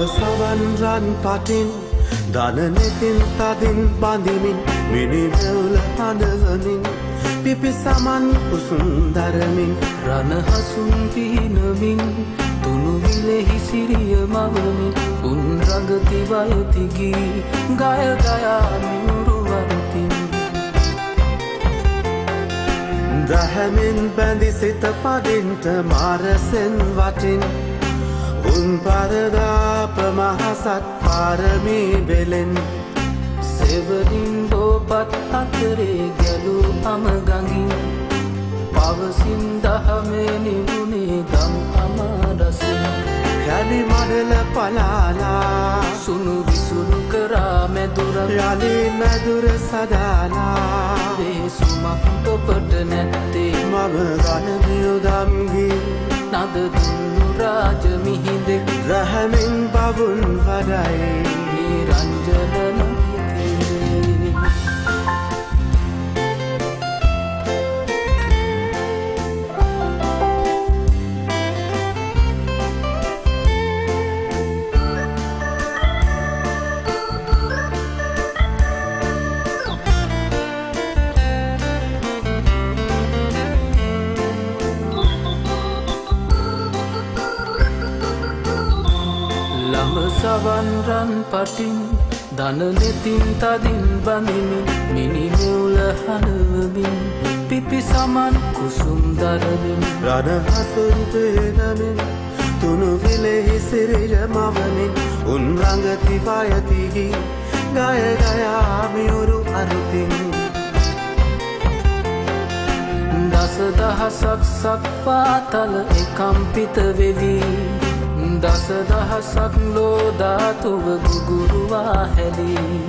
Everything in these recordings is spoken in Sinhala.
සවන් රන් පටින් දනනෙතින් තදින් බඳිමින් මිනිමෙවුල හඬවමින් පිපි සමන් කුසුම් දරමින් රණහසුන් පීනමින් තුනුවිලෙහි සිරිය මවමින් උන් රඟති වයතිගී ගය ගයා මියුරුවරතින් දහැමින් බැඳි සිත පදින්ට මාරසෙන් වටින් උන් පරදාප මහසත් පාරමී බෙලෙන් සෙවරින් බෝපත් අතරේ ගැලූ අමගඟින් පවසින් දහමේ නිවුණේ ගම් අමාරසින් කැලි මඩල පලාලා සුණු විසුණු කරා මැදුරක් යලි මැදුර සදාලා වේසුමක් ඔබට නැත්තේ මම ගනමියුදම්ගී නද දුන්නු රාජ මිහිඳෙක් රැහැමින් බවුන් වඩයි නිරංජන හිතේ සවන් රන් පටින් දනනෙතින් තදින් බඳිමින් මිනිමෙවුල හඬවමින් පිපි සමන් කුසුම් දරමින් රණහසුන් පේනමින් තුනුවිලෙහි සිරිය මවමින් උන් රඟති වයතිගි ගය ගයා මියුරු අරුතින් දස දහසක් සක්පාතල එකම්පිත වෙවී දස දහසක් ලෝධාතුව ගුගුරුවා හැලී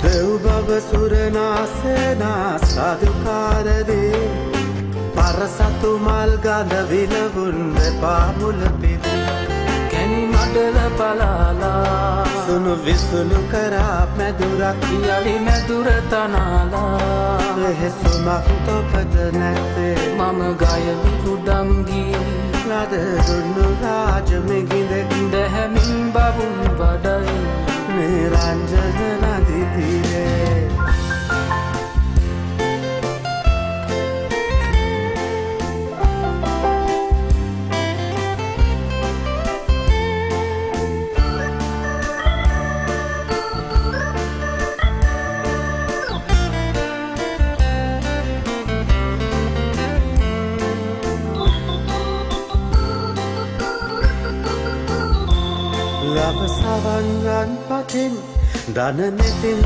දෙව් බව සුරනාසේනා සාධකාරදී පරසතු මල් ගඳ විලවුන් වෙපා මුල පිදි කැනි මඩල පලාලා සුණු විසුණු කරා මැදුරක් යලි මැදුර තනාලා එහෙසුමක් තොපට නැත්තේ මම ගයමි උඩම්ගී නද දුන්නු රාජ මිගිඳෙක් දැහැමින් බවුන් වඩයි නිරංජන නදී තීරේ ලබ සවන් රන් පටින් දනනෙතින්